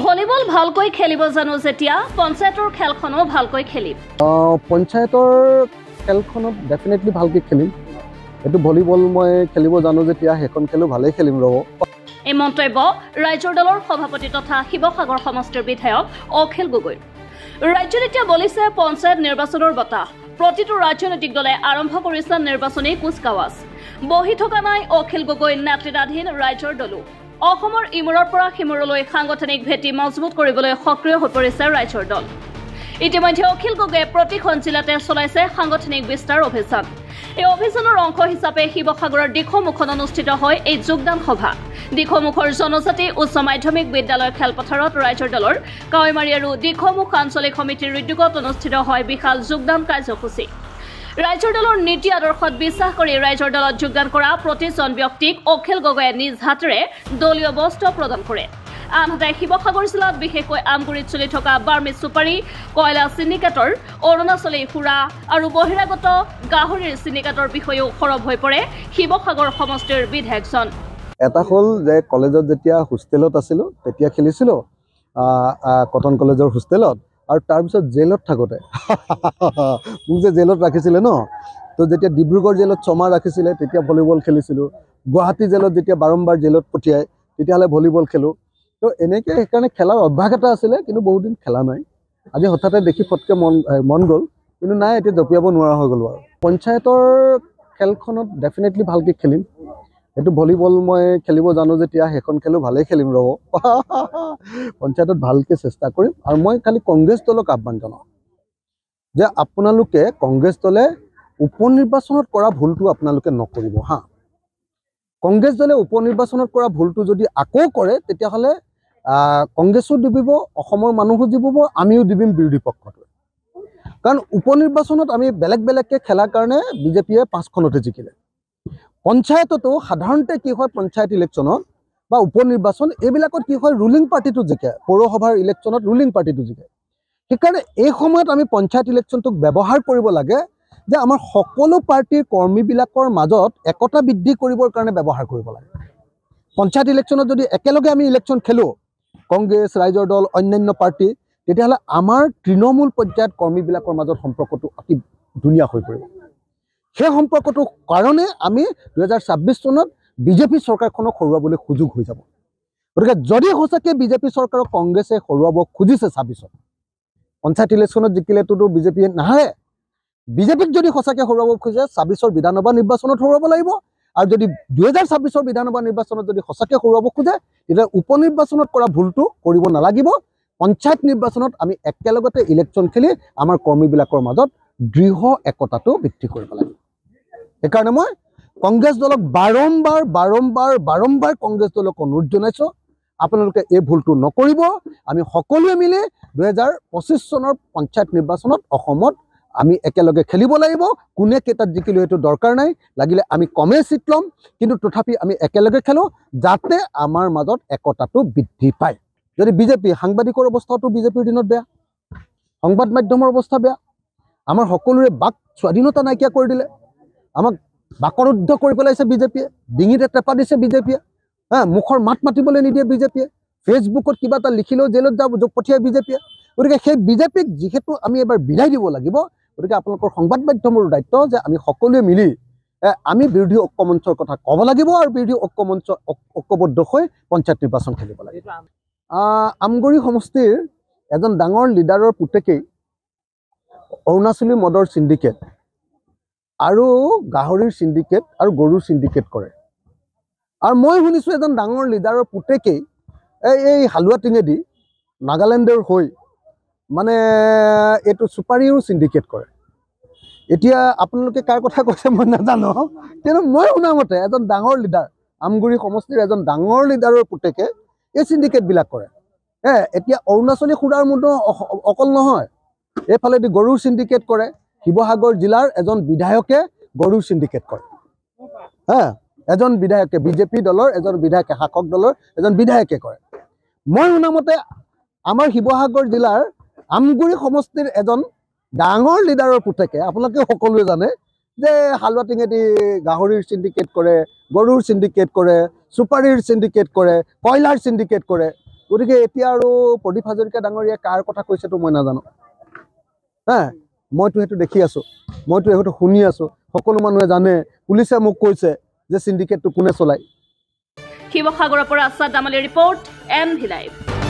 Volleyball ভালকৈ খেলিব জানো যেতিয়া পঞ্চায়তৰ খেলখনো ভালকৈ খেলিম। পঞ্চায়তৰ খেলখনত ডেফিনেটলি ভালকৈ খেলিম। এইটো ভলিবল মই খেলিব জানো যেতিয়া সেইখন খেলো ভালেই খেলিম ৰ'ব। এই মন্তব্য ৰাইজৰ দলৰ সভাপতি তথা শিৱসাগৰ সমষ্টিৰ বিধায়ক অখিল গগৈ। ৰাজ্যত এতিয়া বলিছে পঞ্চায়ত নিৰ্বাচনৰ বতাহ। প্ৰতিটো ৰাজনৈতিক দলে আৰম্ভ কৰিছে নিৰ্বাচনী কুচকাৱাজ। বহি থকা নাই অখিল গগৈ নেতৃত্বাধীন ৰাইজৰ দলো। অসমৰ ইমূৰৰ পৰা সিমূৰলৈ সাংগঠনিক ভেটি মজবুত কৰিবলৈ সক্ৰিয় হৈ পৰিছে ৰাইজৰ দল। ইতিমধ্যে অখিল গগৈয়ে প্ৰতিখন জিলাতে চলাইছে সাংগঠনিক বিস্তাৰ অভিযান। এই অভিযানৰ অংশ হিচাপে শিৱসাগৰৰ দিখৌমুখত অনুষ্ঠিত হয় এই যোগদান সভা। দিখৌমুখৰ জনজাতি উচ্চ মাধ্যমিক বিদ্যালয় খেলপথাৰত ৰাইজৰ দলৰ কাৱৈমাৰী আৰু দিখৌমুখ আঞ্চলিক সমিতিৰ উদ্যোগত অনুষ্ঠিত হয় বিশাল যোগদান কাৰ্যসূচী। ৰাইজৰ দলৰ নীতি আদৰ্শত বিশ্বাস কৰি ৰাইজৰ দলত যোগদান কৰা প্ৰতিজন ব্যক্তিক অখিল গগৈয়ে নিজ হাতেৰে দলীয় বস্ত্ৰ প্ৰদান কৰে। আনহাতে শিৱসাগৰ জিলাত বিশেষকৈ আমগুৰিত চলি থকা বাৰ্মি চুপাৰী, কয়লা চিণ্ডিকেটৰ, অৰুণাচলী সুৰা আৰু বহিৰাগত গাহৰিৰ চিণ্ডিকেটৰ বিষয়েও সৰব হৈ পৰে শিৱসাগৰ সমষ্টিৰ বিধায়কজন। এটা হ'ল যে কলেজত যেতিয়া হোষ্টেলত আছিলোঁ তেতিয়া খেলিছিলোঁ কটন কলেজৰ হোষ্টেলত, আৰু তাৰপিছত জেলত থাকোঁতে মোক যে জেলত ৰাখিছিলে ন, তো যেতিয়া ডিব্ৰুগড় জেলত 6 মাহ ৰাখিছিলে তেতিয়া ভলীবল খেলিছিলোঁ। গুৱাহাটী জেলত যেতিয়া বাৰম্বাৰ জেলত পঠিয়ায় তেতিয়াহ'লে ভলীবল খেলোঁ। তো এনেকৈ সেইকাৰণে খেলাৰ অভ্যাস এটা আছিলে, কিন্তু বহুত দিন খেলা নাই। আজি হঠাতে দেখি ফটকৈ মন গ'ল, কিন্তু নাই এতিয়া জঁপিয়াব নোৱাৰা হৈ গ'লোঁ। আৰু পঞ্চায়তৰ খেলখনত ডেফিনেটলি ভালকৈ খেলিম। এইটো ভলীবল মই খেলিব জানো যেতিয়া সেইখন খেলো ভালেই খেলিম ৰ'ব। পঞ্চায়তত ভালকৈ চেষ্টা কৰিম। আৰু মই খালি কংগ্ৰেছ দলক আহ্বান জনাওঁ যে আপোনালোকে কংগ্ৰেছ দলে উপ নিৰ্বাচনত কৰা ভুলটো আপোনালোকে নকৰিব হা। কংগ্ৰেছ দলে উপ নিৰ্বাচনত কৰা ভুলটো যদি আকৌ কৰে তেতিয়াহ'লে কংগ্ৰেছো ডিবিব, অসমৰ মানুহো ডিবিব, আমিও ডিবিম বিৰোধী পক্ষটোৱে। কাৰণ উপ নিৰ্বাচনত আমি বেলেগ বেলেগকৈ খেলাৰ কাৰণে বিজেপিয়ে 5খনতে জিকিলে। পঞ্চায়ততো সাধাৰণতে কি হয়, পঞ্চায়ত ইলেকশ্যনত বা উপ নিৰ্বাচন এইবিলাকত কি হয়, ৰুলিং পাৰ্টিটো জিকে। পৌৰসভাৰ ইলেকশ্যনত ৰুলিং পাৰ্টিটো জিকে। সেইকাৰণে এই সময়ত আমি পঞ্চায়ত ইলেকশ্যনটোক ব্যৱহাৰ কৰিব লাগে যে আমাৰ সকলো পাৰ্টিৰ কৰ্মীবিলাকৰ মাজত একতা বৃদ্ধি কৰিবৰ কাৰণে ব্যৱহাৰ কৰিব লাগে। পঞ্চায়ত ইলেকশ্যনত যদি একেলগে আমি ইলেকশ্যন খেলোঁ, কংগ্ৰেছ, ৰাইজৰ দল, অন্যান্য পাৰ্টি, তেতিয়াহ'লে আমাৰ তৃণমূল পৰ্যায়ত কৰ্মীবিলাকৰ মাজত সম্পৰ্কটো অতি ধুনীয়া হৈ পৰিব। সেই সম্পৰ্কটোৰ কাৰণে আমি 2026 চনত বিজেপি চৰকাৰখনক হৰুৱাবলৈ সুযোগ হৈ যাব। গতিকে যদি সঁচাকৈ বিজেপি চৰকাৰক কংগ্ৰেছে হৰুৱাব খুজিছে 26ত, পঞ্চায়ত ইলেকশ্যনত জিকিলেতো বিজেপিয়ে নাহে। বিজেপিক যদি সঁচাকৈ হৰুৱাব খোজে 26ৰ বিধানসভা নিৰ্বাচনত হৰুৱাব লাগিব। আৰু যদি 2026ৰ বিধানসভা নিৰ্বাচনত যদি সঁচাকৈ হৰুৱাব খোজে তেতিয়া উপ নিৰ্বাচনত কৰা ভুলটো কৰিব নালাগিব। পঞ্চায়ত নিৰ্বাচনত আমি একেলগতে ইলেকশ্যন খেলি আমাৰ কৰ্মীবিলাকৰ মাজত দৃঢ় একতাটো বৃদ্ধি কৰিব লাগিব। সেইকাৰণে মই কংগ্ৰেছ দলক বাৰম্বাৰ কংগ্ৰেছ দলক অনুৰোধ জনাইছোঁ, আপোনালোকে এই ভুলটো নকৰিব। আমি সকলোৱে মিলি 2025 চনৰ পঞ্চায়ত নিৰ্বাচনত অসমত আমি একেলগে খেলিব লাগিব। কোনে কেইটাত জিকিলোঁ সেইটো দৰকাৰ নাই, লাগিলে আমি কমেই চিট ল'ম, কিন্তু তথাপি আমি একেলগে খেলোঁ যাতে আমাৰ মাজত একতাটো বৃদ্ধি পায়। যদি বিজেপি সাংবাদিকৰ অৱস্থাটো বিজেপিৰ দিনত বেয়া, সংবাদ মাধ্যমৰ অৱস্থা বেয়া, আমাৰ সকলোৰে বাক স্বাধীনতা নাইকিয়া কৰি দিলে, আমাক বাকৰুদ্ধ কৰি পেলাইছে বিজেপিয়ে, ডিঙিতে টেপা দিছে বিজেপিয়ে, মুখৰ মাত মাতিবলৈ নিদিয়ে বিজেপিয়ে, ফেচবুকত কিবা এটা লিখিলেও জেলত যাব পঠিয়াই বিজেপিয়ে। গতিকে সেই বিজেপিক যিহেতু আমি এবাৰ বিদায় দিব লাগিব, গতিকে আপোনালোকৰ সংবাদ মাধ্যমৰ দায়িত্ব যে আমি সকলোৱে মিলি আমি বিৰোধী ঐক্যমঞ্চৰ কথা ক'ব লাগিব আৰু বিৰোধী ঐক্যমঞ্চ ঐক্যবদ্ধ হৈ পঞ্চায়ত নিৰ্বাচন খেলিব লাগিব। আমগুৰি সমষ্টিৰ এজন ডাঙৰ লিডাৰৰ পুতেকেই অৰুণাচলী মদৰ চিণ্ডিকেট আৰু গাহৰিৰ চিণ্ডিকেট আৰু গৰুৰ চিণ্ডিকেট কৰে। আৰু মই শুনিছোঁ এজন ডাঙৰ লিডাৰৰ পুতেকেই এই হালোৱা টিঙেদি নাগালেণ্ডৰ হৈ মানে এইটো চুপাৰীও চিণ্ডিকেট কৰে। এতিয়া আপোনালোকে কাৰ কথা কৈছে মই নাজানো, কিন্তু মই শুনা মতে এজন ডাঙৰ লিডাৰ, আমগুৰি সমষ্টিৰ এজন ডাঙৰ লিডাৰৰ পুতেকে এই চিণ্ডিকেটবিলাক কৰে। এতিয়া অৰুণাচলী সুৰাৰ মতো অকল নহয়, এইফালেদি গৰুৰ চিণ্ডিকেট কৰে। শিৱসাগৰ জিলাৰ এজন বিধায়কে গৰুৰ চিণ্ডিকেট কৰে। এজন বিধায়কে, বিজেপি দলৰ এজন বিধায়কে, শাসক দলৰ এজন বিধায়কে কৰে। মই শুনা মতে আমাৰ শিৱসাগৰ জিলাৰ আমগুৰি সমষ্টিৰ এজন ডাঙৰ লিডাৰৰ পুতেকে, আপোনালোকে সকলোৱে জানে যে হালোৱা টিঙেদি গাহৰিৰ চিণ্ডিকেট কৰে, গৰুৰ চিণ্ডিকেট কৰে, চুপাৰীৰ চিণ্ডিকেট কৰে, কয়লাৰ চিণ্ডিকেট কৰে। গতিকে এতিয়া আৰু প্ৰদীপ হাজৰিকা ডাঙৰীয়াই কাৰ কথা কৈছেতো মই নাজানো। মইতো সেইটো দেখি আছোঁ, মইতো সেইটো শুনি আছোঁ। সকলো মানুহে জানে, পুলিচে মোক কৈছে যে চিণ্ডিকেটটো কোনে চলায়। শিৱসাগৰৰ পৰা আছাদ দামালীৰ ৰিপৰ্ট, MV Live।